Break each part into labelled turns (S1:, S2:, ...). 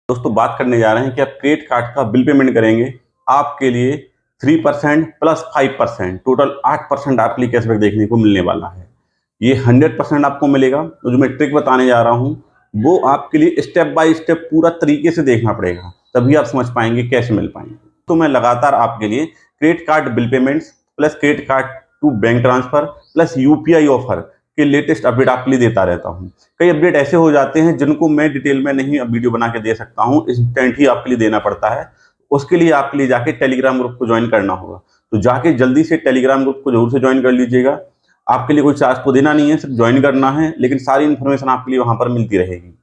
S1: दोस्तों बात करने जा रहे हैं कि आप क्रेडिट कार्ड का बिल पेमेंट करेंगे, आपके लिए 3% प्लस 5% टोटल 8% आपके लिए कैशबैक देखने को मिलने वाला है। ये 100% आपको मिलेगा। तो जो मैं ट्रिक बताने जा रहा हूँ वो आपके लिए स्टेप बाय स्टेप पूरा तरीके से देखना पड़ेगा, तभी आप समझ पाएंगे कैसे मिल पाएंगे। तो मैं लगातार आपके लिए credit card bill payments plus credit card to bank transfer plus UPI offer के लेटेस्ट अपडेट आपके लिए देता रहता हूँ। कई अपडेट ऐसे हो जाते हैं जिनको मैं डिटेल में नहीं वीडियो बना के दे सकता हूँ, इंस्टेंट ही आपके लिए देना पड़ता है। उसके लिए आपके लिए जाके टेलीग्राम ग्रुप को ज्वाइन करना होगा। तो जाके जल्दी से टेलीग्राम ग्रुप को जरूर से ज्वाइन कर लीजिएगा। आपके लिए कोई चार्ज तो देना नहीं है, सिर्फ ज्वाइन करना है, लेकिन सारी इन्फॉर्मेशन आपके लिए वहां पर मिलती रहेगी।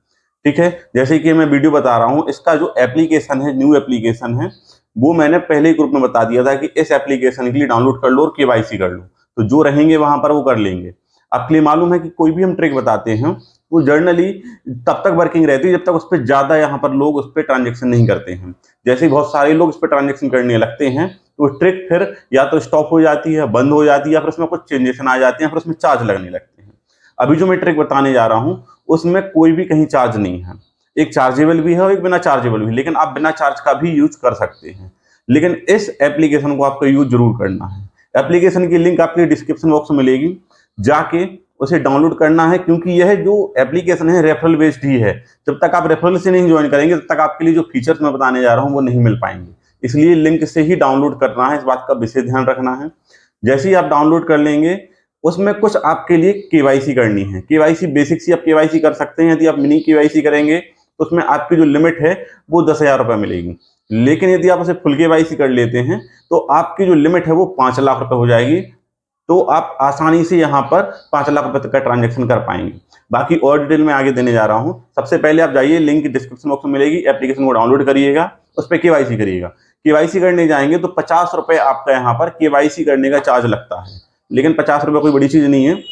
S1: ठीक है, जैसे कि मैं वीडियो बता रहा हूँ, इसका जो एप्लीकेशन है, न्यू एप्लीकेशन है, वो मैंने पहले ही ग्रुप में बता दिया था कि इस एप्लीकेशन के लिए डाउनलोड कर लो और केवाईसी कर लो। तो जो रहेंगे वहां पर वो कर लेंगे। आपके लिए मालूम है कि कोई भी हम ट्रिक बताते हैं वो जर्नली तब तक वर्किंग रहती है जब तक उस पर ज्यादा यहाँ पर लोग उस पर ट्रांजेक्शन नहीं करते हैं। जैसे ही बहुत सारे लोग इस पर ट्रांजेक्शन करने लगते हैं तो ट्रिक फिर या तो स्टॉप हो जाती है, बंद हो जाती है, या फिर उसमें कुछ चेंजेस आ जाते हैं, फिर उसमें चार्ज लगने लगते हैं। अभी जो मैं ट्रिक बताने जा रहा हूँ उसमें कोई भी कहीं चार्ज नहीं है। एक चार्जेबल भी है और एक बिना चार्जेबल भी, लेकिन आप बिना चार्ज का भी यूज कर सकते हैं। लेकिन इस एप्लीकेशन को आपको यूज जरूर करना है। एप्लीकेशन की लिंक आपके डिस्क्रिप्शन बॉक्स में मिलेगी, जाके उसे डाउनलोड करना है, क्योंकि यह जो एप्लीकेशन है रेफरल बेस्ड ही है। जब तक आप रेफरल से नहीं ज्वाइन करेंगे तब तक आपके लिए जो फीचर्स मैं बताने जा रहा हूँ वो नहीं मिल पाएंगे। इसलिए लिंक से ही डाउनलोड करना है, इस बात का विशेष ध्यान रखना है। जैसे ही आप डाउनलोड कर लेंगे उसमें कुछ आपके लिए केवाईसी करनी है। केवाईसी बेसिक सी आप केवाईसी कर सकते हैं। यदि आप मिनी केवाईसी करेंगे तो उसमें आपकी जो लिमिट है वो 10,000 रुपये मिलेगी। लेकिन यदि आप उसे फुल केवाईसी कर लेते हैं तो आपकी जो लिमिट है वो 5 लाख रुपए हो जाएगी। तो आप आसानी से यहाँ पर 5 लाख रुपए तक का ट्रांजेक्शन कर पाएंगे। बाकी और डिटेल में आगे देने जा रहा हूँ। सबसे पहले आप जाइए, लिंक डिस्क्रिप्शन बॉक्स में मिलेगी, एप्लीकेशन को डाउनलोड करिएगा, उस पर केवाईसी करिएगा। केवाईसी करने जाएंगे तो 50 रुपए आपका यहाँ पर केवाईसी करने का चार्ज लगता है, लेकिन 50 रुपए कोई बड़ी चीज नहीं है।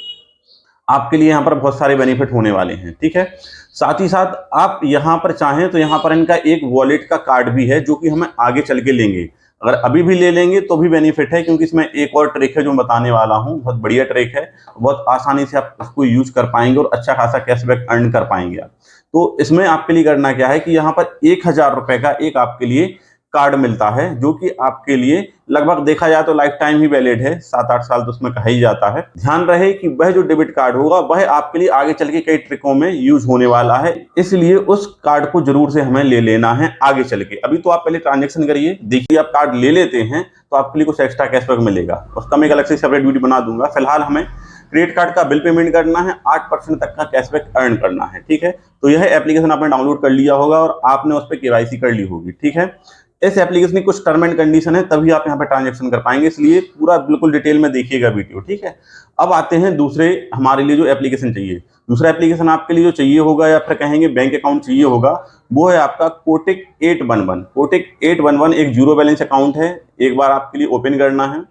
S1: आपके लिए यहाँ पर बहुत सारे बेनिफिट होने वाले हैं। ठीक है, साथ ही साथ आप यहाँ पर चाहें तो यहाँ पर इनका एक वॉलेट का कार्ड भी है जो कि हमें आगे चल के लेंगे। अगर अभी भी ले लेंगे तो भी बेनिफिट है, क्योंकि इसमें एक और ट्रिक है जो मैं बताने वाला हूँ, बहुत बढ़िया ट्रिक है। बहुत आसानी से आप उसको यूज कर पाएंगे और अच्छा खासा कैशबैक अर्न कर पाएंगे आप। तो इसमें आपके लिए करना क्या है कि यहाँ पर 1,000 रुपए का एक आपके लिए कार्ड मिलता है, जो कि आपके लिए लगभग देखा जाए तो लाइफ टाइम ही वैलिड है, 7-8 साल तो उसमें कहा ही जाता है। ध्यान रहे कि वह जो डेबिट कार्ड होगा वह आपके लिए आगे चल के कई ट्रिकों में यूज होने वाला है, इसलिए उस कार्ड को जरूर से हमें ले लेना है आगे चल के। अभी तो आप पहले ट्रांजेक्शन करिए, देखिए आप कार्ड ले लेते हैं तो आपके लिए कुछ एक्स्ट्रा कैशबैक मिलेगा, उसका मैं एक अलग से सेपरेट वीडियो बना दूंगा। फिलहाल हमें क्रेडिट कार्ड का बिल पेमेंट करना है, 8% तक का कैशबैक अर्न करना है। ठीक है, तो यह एप्लीकेशन आपने डाउनलोड कर लिया होगा और आपने उस पर केवाईसी कर ली होगी। ठीक है, इस एप्लीकेशन की कुछ टर्म एंड कंडीशन है, तभी आप यहाँ पे ट्रांजेक्शन कर पाएंगे, इसलिए पूरा बिल्कुल डिटेल में देखिएगा वीडियो। ठीक है, अब आते हैं दूसरे हमारे लिए जो एप्लीकेशन चाहिए। दूसरा एप्लीकेशन आपके लिए जो चाहिए होगा या फिर कहेंगे बैंक अकाउंट चाहिए होगा, वो है आपका कोटिक 811। कोटिक 811 एक जीरो बैलेंस अकाउंट है, एक बार आपके लिए ओपन करना है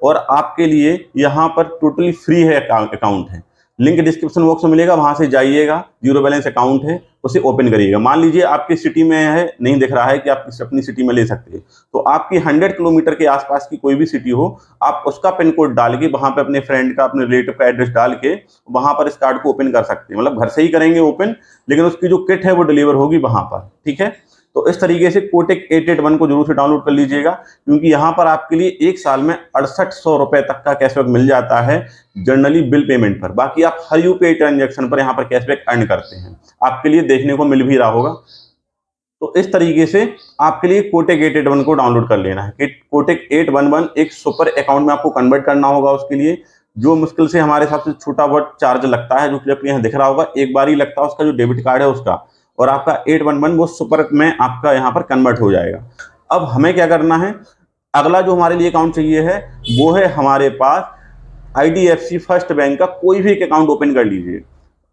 S1: और आपके लिए यहाँ पर टोटली फ्री है अकाउंट है। लिंक डिस्क्रिप्शन बॉक्स में मिलेगा, वहां से जाइएगा, जीरो बैलेंस अकाउंट है, उसे ओपन करिएगा। मान लीजिए आपकी सिटी में है, नहीं दिख रहा है कि आप अपनी सिटी में ले सकते हैं, तो आपकी 100 किलोमीटर के आसपास की कोई भी सिटी हो, आप उसका पिन कोड डाल के वहां पे अपने फ्रेंड का, अपने रिलेटिव का एड्रेस डाल के वहां पर इस कार्ड को ओपन कर सकते हैं। मतलब घर से ही करेंगे ओपन, लेकिन उसकी जो किट है वो डिलीवर होगी वहां पर। ठीक है, तो इस तरीके से कोटिक 881 को जरूर से डाउनलोड कर लीजिएगा, क्योंकि यहाँ पर आपके लिए एक साल में 6800 रुपए तक का कैशबैक मिल जाता है जनरली बिल पेमेंट पर। बाकी आप हर यूपीआई ट्रांजेक्शन पर यहाँ पर कैशबैक अर्न करते हैं, आपके लिए देखने को मिल भी रहा होगा। तो इस तरीके से आपके लिए कोटिक 881 को डाउनलोड कर लेना है। कोटिक 811 एक सुपर अकाउंट में आपको कन्वर्ट करना होगा। उसके लिए जो मुश्किल से हमारे हिसाब से छोटा बहुत चार्ज लगता है, जो कि यहाँ दिख रहा होगा, एक बार ही लगता है उसका, जो डेबिट कार्ड है उसका, और आपका 811 वो सुपर में आपका यहाँ पर कन्वर्ट हो जाएगा। अब हमें क्या करना है, अगला जो हमारे लिए अकाउंट चाहिए है वो है हमारे पास आईडीएफसी फर्स्ट बैंक का कोई भी एक अकाउंट ओपन कर लीजिए।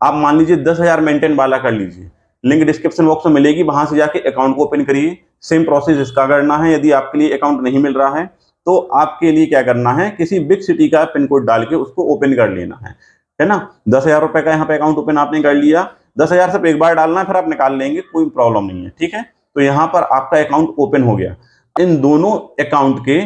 S1: आप मान लीजिए 10,000 मेंटेन वाला कर लीजिए, लिंक डिस्क्रिप्शन बॉक्स में मिलेगी, वहां से जाके अकाउंट को ओपन करिए। सेम प्रोसेस इसका करना है। यदि आपके लिए अकाउंट नहीं मिल रहा है तो आपके लिए क्या करना है, किसी बिग सिटी का पिन कोड डाल के उसको ओपन कर लेना है ना। 10,000 रुपए का यहाँ पे अकाउंट ओपन आपने कर लिया, 10,000 सिर्फ एक बार डालना है, फिर आप निकाल लेंगे, कोई प्रॉब्लम नहीं है। ठीक है, तो यहाँ पर आपका अकाउंट ओपन हो गया। इन दोनों अकाउंट के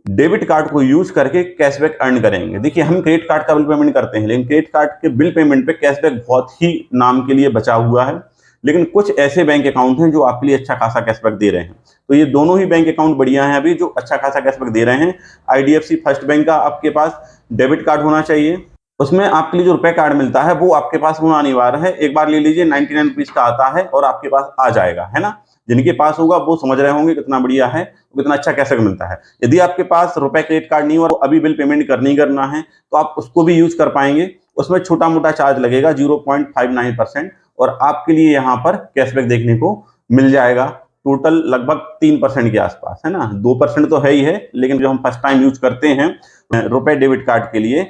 S1: डेबिट कार्ड को यूज करके कैशबैक अर्न करेंगे। देखिए, हम क्रेडिट कार्ड का बिल पेमेंट करते हैं, लेकिन क्रेडिट कार्ड के बिल पेमेंट पे कैशबैक बहुत ही नाम के लिए बचा हुआ है। लेकिन कुछ ऐसे बैंक अकाउंट हैं जो आपके लिए अच्छा खासा कैशबैक दे रहे हैं। तो ये दोनों ही बैंक अकाउंट बढ़िया हैं अभी, जो अच्छा खासा कैशबैक दे रहे हैं। आईडीएफसी फर्स्ट बैंक का आपके पास डेबिट कार्ड होना चाहिए, उसमें आपके लिए जो रुपए कार्ड मिलता है वो आपके पास होना अनिवार्य है। एक बार ले लीजिए, 99 रुपीज का आता है और आपके पास आ जाएगा, है ना। जिनके पास होगा वो समझ रहे होंगे कितना बढ़िया है, कितना अच्छा कैशबैक मिलता है। यदि आपके पास रुपए क्रेडिट कार्ड नहीं और अभी बिल पेमेंट करना है तो आप उसको भी यूज कर पाएंगे। उसमें छोटा मोटा चार्ज लगेगा 0.59%, और आपके लिए यहाँ पर कैशबैक देखने को मिल जाएगा टोटल लगभग 3% के आसपास, है ना। 2% तो है ही है, लेकिन जो हम फर्स्ट टाइम यूज करते हैं रुपए डेबिट कार्ड के लिए,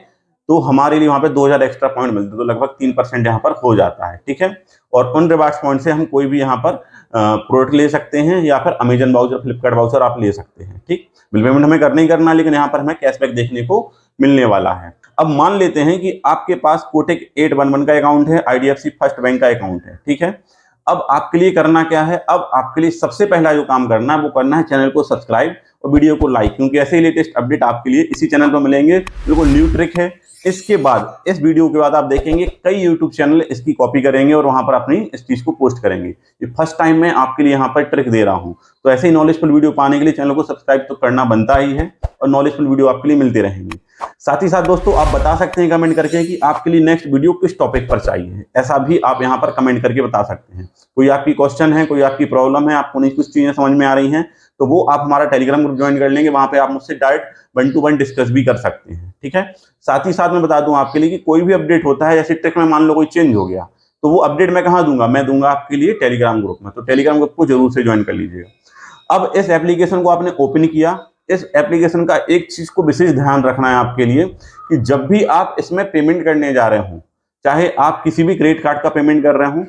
S1: तो हमारे लिए वहां पे 2000 एक्स्ट्रा पॉइंट मिलते हैं, तो लगभग 3% यहाँ पर हो जाता है, ठीक है। और उन रिवार्ड्स पॉइंट से हम कोई भी यहाँ पर प्रोडक्ट ले सकते हैं, या फिर अमेजन वाउचर, फ्लिपकार्ट वाउचर आप ले सकते हैं, ठीक। बिल पेमेंट हमें करना ही करना, लेकिन यहाँ पर हमें कैशबैक देखने को मिलने वाला है। अब मान लेते हैं कि आपके पास कोटक 811 का अकाउंट है, आईडीएफसी फर्स्ट बैंक का अकाउंट है, ठीक है। अब आपके लिए करना क्या है, अब आपके लिए सबसे पहला जो काम करना है वो करना है चैनल को सब्सक्राइब और वीडियो को लाइक, क्योंकि ऐसे ही लेटेस्ट अपडेट आपके लिए इसी चैनल पर मिलेंगे। बिल्कुल न्यू ट्रिक है। इसके बाद, इस वीडियो के बाद आप देखेंगे कई यूट्यूब चैनल इसकी कॉपी करेंगे और वहां पर अपनी इस चीज को पोस्ट करेंगे। ये फर्स्ट टाइम मैं आपके लिए यहाँ पर ट्रिक दे रहा हूँ, तो ऐसे ही नॉलेजफुल वीडियो पाने के लिए चैनल को सब्सक्राइब तो करना बनता ही है, और नॉलेजफुल वीडियो आपके लिए मिलते रहेंगे। साथ ही साथ दोस्तों, आप बता सकते हैं कमेंट करके कि आपके लिए नेक्स्ट वीडियो किस टॉपिक पर चाहिए, ऐसा भी आप यहाँ पर कमेंट करके बता सकते हैं। कोई आपकी क्वेश्चन है, कोई आपकी प्रॉब्लम है, आपको नहीं कुछ चीजें समझ में आ रही हैं, तो वो आप हमारा टेलीग्राम ग्रुप ज्वाइन कर लेंगे। वहां पे आप मुझसे डायरेक्ट 1 to 1 डिस्कस भी कर सकते हैं, ठीक है। साथ ही साथ मैं बता दूं आपके लिए कि कोई भी अपडेट होता है, जैसे ट्रिक में मान लो कोई चेंज हो गया, तो वो अपडेट मैं कहाँ दूंगा, मैं दूंगा आपके लिए टेलीग्राम ग्रुप में। तो टेलीग्राम ग्रुप को जरूर से ज्वाइन कर लीजिएगा। अब इस एप्लीकेशन को आपने ओपन किया, इस एप्लीकेशन का एक चीज को विशेष ध्यान रखना है आपके लिए, कि जब भी आप इसमें पेमेंट करने जा रहे हो, चाहे आप किसी भी क्रेडिट कार्ड का पेमेंट कर रहे हो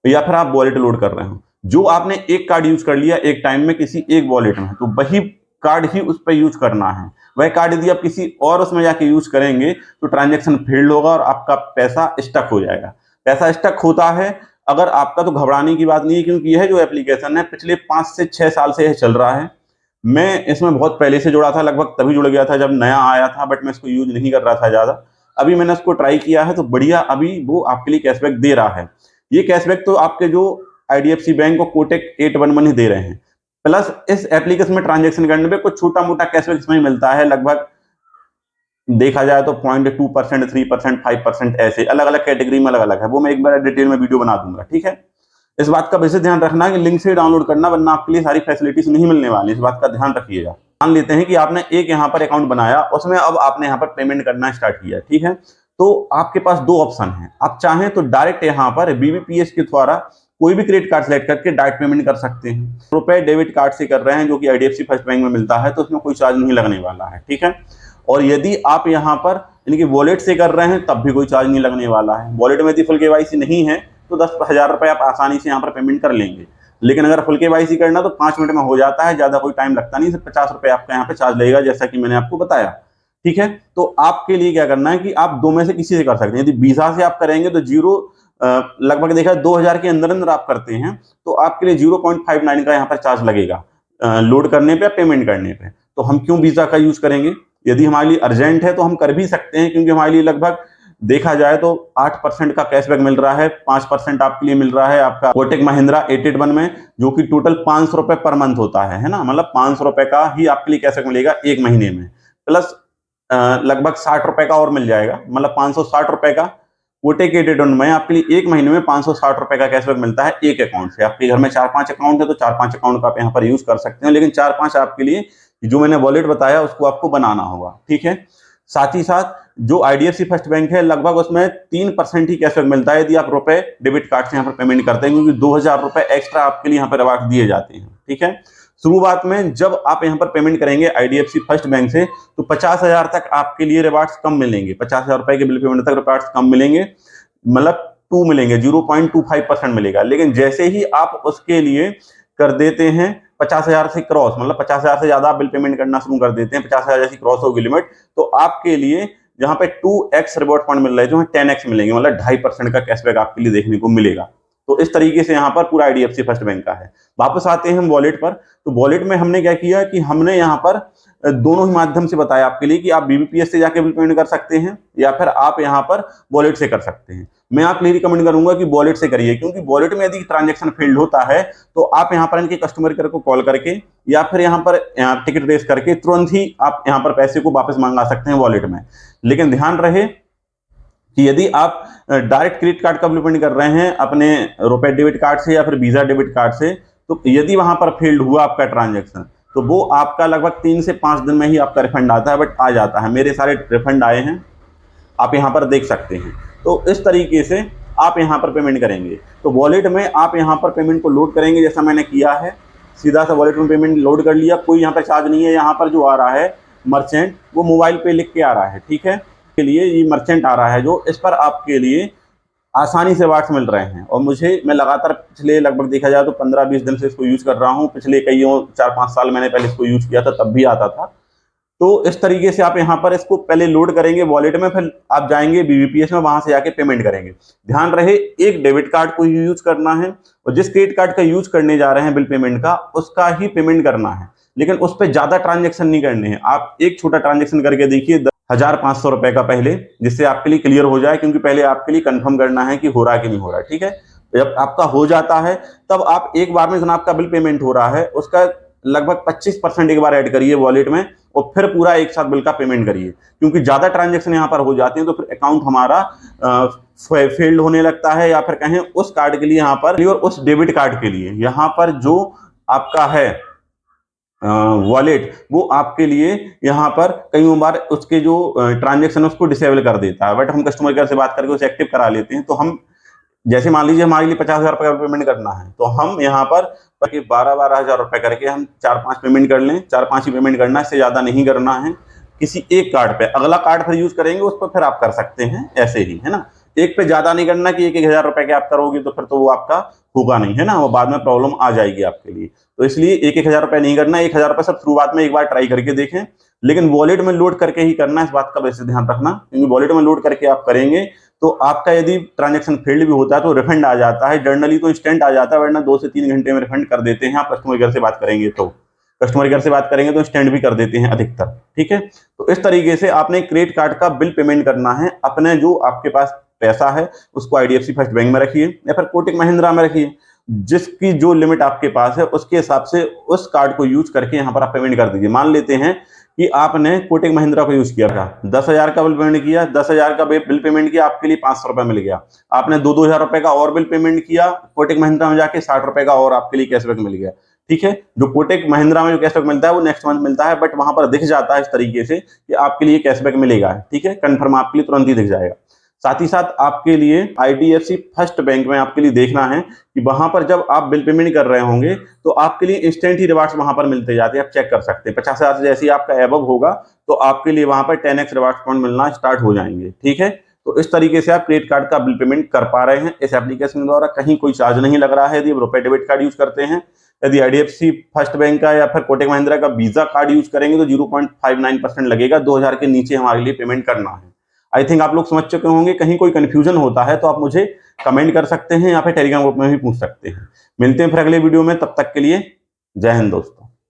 S1: या फिर आप वॉलेट लोड कर रहे हो, जो आपने एक कार्ड यूज कर लिया एक टाइम में किसी एक वॉलेट में, तो वही कार्ड ही उस पर यूज करना है। वह कार्ड यदि आप किसी और उसमें जाके यूज करेंगे तो ट्रांजैक्शन फेल्ड होगा और आपका पैसा स्टक हो जाएगा। पैसा स्टक होता है अगर आपका, तो घबराने की बात नहीं है, क्योंकि यह जो एप्लीकेशन है पिछले 5 से 6 साल से यह चल रहा है। मैं इसमें बहुत पहले से जुड़ा था, लगभग तभी जुड़ गया था जब नया आया था, बट मैं इसको यूज नहीं कर रहा था ज्यादा। अभी मैंने इसको ट्राई किया है तो बढ़िया, अभी वो आपके लिए कैशबैक दे रहा है। ये कैशबैक तो आपके जो आईडीएफसी बैंक और कोटक 811 ही दे रहे हैं, प्लस इस एप्लीकेशन में ट्रांजैक्शन करने पे कुछ छोटा मोटा कैशबैक इसमें मिलता है। लगभग देखा जाए तो 0.2%, 3%, 5% ऐसे अलग अलग कैटेगरी में अलग अलग है। वो मैं एक बार डिटेल में वीडियो बना दूंगा, ठीक है। इस बात का विशेष ध्यान रखना कि लिंक से डाउनलोड करना, वरना आपके लिए सारी फैसिलिटीज नहीं मिलने वाली, इस बात का ध्यान रखिएगा। मान लेते हैं कि आपने एक यहाँ पर अकाउंट बनाया, उसमें अब आपने यहाँ पर पेमेंट करना स्टार्ट किया, ठीक है। तो आपके पास 2 ऑप्शन है। आप चाहें तो डायरेक्ट यहाँ पर बीबीपीएस के द्वारा कोई भी क्रेडिट कार्ड सेलेक्ट करके डायरेक्ट पेमेंट कर सकते हैं। रुपए डेबिट कार्ड से कर रहे हैं, जो कि आईडीएफसी फर्स्ट बैंक में मिलता है, तो उसमें कोई चार्ज नहीं लगने वाला है, ठीक है। और यदि आप यहाँ पर यानी कि वॉलेट से कर रहे हैं, तब भी कोई चार्ज नहीं लगने वाला है। वॉलेट में यदि फुल केवाईसी नहीं है तो 10,000 रुपए आप आसानी से यहाँ पर पेमेंट कर लेंगे। लेकिन अगर फुल केवाईसी करना तो 5 मिनट में हो जाता है, ज्यादा कोई टाइम लगता नहीं। सिर्फ 50 रुपए आपका यहाँ पे चार्ज लगेगा, जैसा कि मैंने आपको बताया, ठीक है। तो आपके लिए क्या करना है कि आप 2 में से किसी से कर सकते हैं। यदि वीजा से आप करेंगे तो लगभग देखा 2000 के अंदर अंदर आप करते हैं तो आपके लिए 0.59 का यहाँ पर चार्ज लगेगा लोड करने पे, पेमेंट करने पे। तो हम क्यों वीजा का यूज करेंगे? यदि हमारे लिए अर्जेंट है तो हम कर भी सकते हैं, क्योंकि हमारे लिए लगभग देखा जाए तो 8% का कैशबैक मिल रहा है। 5% आपके लिए मिल रहा है आपका कोटक महिंद्रा 881 में, जो कि टोटल 500 रुपए पर मंथ होता है ना। मतलब 500 रुपए का ही आपके लिए कैशबैक मिलेगा एक महीने में, प्लस लगभग 60 रुपए का और मिल जाएगा, मतलब 560 रुपए का कोटक 881 में आपके लिए एक महीने में 560 रुपए का कैशबैक मिलता है एक अकाउंट से। आपके घर में 4-5 अकाउंट है तो 4-5 अकाउंट का आप यहाँ पर यूज कर सकते हैं, लेकिन 4-5 आपके लिए जो मैंने वॉलेट बताया उसको आपको बनाना होगा, ठीक है। साथ ही साथ जो आईडीएफसी फर्स्ट बैंक है, लगभग उसमें 3% ही कैशबैक मिलता है यदि आप रुपए डेबिट कार्ड से यहाँ पर पेमेंट करते हैं, क्योंकि 2000 रुपए एक्स्ट्रा आपके लिए यहाँ पर रिवार्ड दिए जाते हैं, ठीक है। शुरुआत में जब आप यहाँ पर पेमेंट करेंगे आईडीएफसी फर्स्ट बैंक से, तो 50,000 तक आपके लिए रिवार्ड्स कम मिलेंगे। 50,000 रुपए के बिल पेमेंट तक रिवार्ड्स कम मिलेंगे, मतलब 2 मिलेंगे, 0.25% मिलेगा। लेकिन जैसे ही आप उसके लिए कर देते हैं 50,000 से क्रॉस, मतलब 50,000 से ज्यादा आप बिल पेमेंट करना शुरू कर देते हैं, 50,000 जैसी क्रॉस होगी लिमिट, तो आपके लिए जहां पे 2x रिवॉर्ड पॉइंट मिल रहे हैं, जो 10x मिलेंगे, मतलब 2.5% का कैशबैक आपके लिए देखने को मिलेगा, तो इस तरीके से यहाँ पर पूरा आईडीएफसी फर्स्ट बैंक का है। वापस आते हैं हम वॉलेट पर। तो वॉलेट में हमने क्या किया कि हमने यहाँ पर दोनों ही माध्यम से बताया आपके लिए कि आप बीबीपीएस से जाके बिल पेमेंट कर सकते हैं या फिर आप यहाँ पर वॉलेट से कर सकते हैं। मैं आपके लिए रिकमेंड करूंगा कि वॉलेट से करिए, क्योंकि वॉलेट में यदि ट्रांजैक्शन फेल्ड होता है तो आप यहाँ पर इनके कस्टमर केयर को कॉल करके या फिर यहाँ पर टिकट रेस करके तुरंत ही आप यहाँ पर पैसे को वापस मंगा सकते हैं वॉलेट में। लेकिन ध्यान रहे कि यदि आप डायरेक्ट क्रेडिट कार्ड का बिल पेमेंट कर रहे हैं अपने रुपए डेबिट कार्ड से या फिर वीजा डेबिट कार्ड से, तो यदि वहां पर फेल्ड हुआ आपका ट्रांजैक्शन तो वो आपका लगभग 3 से 5 दिन में ही आपका रिफंड आता है, बट आ जाता है। मेरे सारे रिफंड आए हैं, आप यहाँ पर देख सकते हैं। तो इस तरीके से आप यहाँ पर पेमेंट करेंगे। तो वॉलेट में आप यहाँ पर पेमेंट को लोड करेंगे, जैसा मैंने किया है, सीधा सा वॉलेट में पेमेंट लोड कर लिया। कोई यहाँ पर चार्ज नहीं है। यहाँ पर जो आ रहा है मर्चेंट, वो मोबाइल पे लिख के आ रहा है, ठीक है, के लिए ये मर्चेंट आ रहा है जो इस पर आपके लिए आसानी से वाट्स मिल रहे हैं। और मैं लगातार पिछले लगभग देखा जाए तो 15-20 दिन से इसको यूज कर रहा हूँ। पिछले कई 4-5 साल मैंने पहले इसको यूज किया था, तब भी आता था। तो इस तरीके से आप यहाँ पर इसको पहले लोड करेंगे वॉलेट में, फिर आप जाएंगे बीबीपीएस में, वहां से जाके पेमेंट करेंगे। ध्यान रहे एक डेबिट कार्ड को यूज करना है और जिस क्रेडिट कार्ड का यूज करने जा रहे हैं बिल पेमेंट का, उसका ही पेमेंट करना है, लेकिन उस पर ज्यादा ट्रांजेक्शन नहीं करने हैं। आप एक छोटा ट्रांजेक्शन करके देखिए 1500 रुपए का पहले, जिससे आपके लिए क्लियर हो जाए, क्योंकि पहले आपके लिए कंफर्म करना है कि हो रहा है कि नहीं हो रहा है, ठीक है। जब आपका हो जाता है तब आप एक बार में जितना आपका बिल पेमेंट हो रहा है उसका लगभग 25% एक बार ऐड करिए वॉलेट में और फिर पूरा एक साथ बिल का पेमेंट करिए, क्योंकि ज्यादा ट्रांजेक्शन यहाँ पर हो जाते हैं तो फिर अकाउंट हमारा फेल्ड होने लगता है, या फिर कहें उस कार्ड के लिए यहाँ पर और उस डेबिट कार्ड के लिए यहाँ पर जो आपका है वॉलेट, वो आपके लिए यहाँ पर कई बार उसके जो ट्रांजेक्शन है उसको डिसेबल कर देता है। बट हम कस्टमर केयर से बात करके उसे एक्टिव करा लेते हैं। तो हम जैसे मान लीजिए हमारे लिए 50,000 रुपये का पेमेंट करना है, तो हम यहाँ पर 12-12 हज़ार रुपये करके हम 4-5 पेमेंट कर लें। 4-5 ही पेमेंट करना है, इससे ज्यादा नहीं करना है किसी एक कार्ड पे। अगला कार्ड फिर यूज करेंगे उस पर फिर आप कर सकते हैं, ऐसे ही, है ना। एक पे ज्यादा नहीं करना कि 1-1 हज़ार रुपए के आप करोगे तो फिर तो वो आपका होगा नहीं, है ना, वो बाद में प्रॉब्लम आ जाएगी आपके लिए। तो इसलिए 1-1 हज़ार रुपए नहीं करना। 1 हज़ार रुपए सब शुरुआत में एक बार ट्राई करके देखें, लेकिन वॉलेट में लोड करके ही करना है, इस बात का वैसे ध्यान रखना, क्योंकि वॉलेट में लोड करके आप करेंगे तो आपका यदि ट्रांजेक्शन फेल्ड भी होता है तो रिफंड आ जाता है। जनरली तो इंस्टेंट आ जाता है, वरना 2 से 3 घंटे में रिफंड कर देते हैं। आप कस्टमर केयर से बात करेंगे तो इंस्टेंट भी कर देते हैं अधिकतर, ठीक है। तो इस तरीके से आपने क्रेडिट कार्ड का बिल पेमेंट करना है। अपने जो आपके पास पैसा है उसको आईडीएफसी फर्स्ट बैंक में रखिए या फिर कोटक महिंद्रा में रखिए। जिसकी जो लिमिट आपके पास है उसके हिसाब से उस कार्ड को यूज करके यहाँ पर आप पेमेंट कर दीजिए। मान लेते हैं कि आपने कोटक महिंद्रा को यूज किया था, 10,000 का बिल पेमेंट किया, 10,000 का बिल पेमेंट किया, आपके लिए 500 रुपए मिल गया। आपने 2-2 हज़ार रुपए का और बिल पेमेंट किया कोटक महिंद्रा में जाके, 60 रुपए का और आपके लिए कैशबैक मिल गया, ठीक है। जो कोटक महिंद्रा में जो कैशबैक मिलता है वो नेक्स्ट मंथ मिलता है, बट वहां पर दिख जाता है इस तरीके से कि आपके लिए कैशबैक मिलेगा, ठीक है, कंफर्म आपके लिए तुरंत ही दिख जाएगा। साथ ही साथ आपके लिए आईडीएफसी फर्स्ट बैंक में आपके लिए देखना है कि वहां पर जब आप बिल पेमेंट कर रहे होंगे तो आपके लिए इंस्टेंट ही रिवार्ड्स वहां पर मिलते जाते हैं। आप चेक कर सकते हैं 50,000 से जैसे ही आपका एबव होगा तो आपके लिए वहां पर 10x रिवार्ड्स पॉइंट मिलना स्टार्ट हो जाएंगे, ठीक है। तो इस तरीके से आप क्रेडिट कार्ड का बिल पेमेंट कर पा रहे हैं इस एप्लीकेशन द्वारा। कहीं कोई चार्ज नहीं लग रहा है यदि आप रुपए डेबिट कार्ड यूज करते हैं। यदि आईडीएफसी फर्स्ट बैंक का या फिर कोटक महिंद्रा का वीजा कार्ड यूज करेंगे तो 0.59% लगेगा। 2,000 के नीचे हमारे लिए पेमेंट करना है। आई थिंक आप लोग समझ चुके होंगे। कहीं कोई कंफ्यूजन होता है तो आप मुझे कमेंट कर सकते हैं या फिर टेलीग्राम ग्रुप में भी पूछ सकते हैं। मिलते हैं फिर अगले वीडियो में, तब तक के लिए जय हिंद दोस्तों।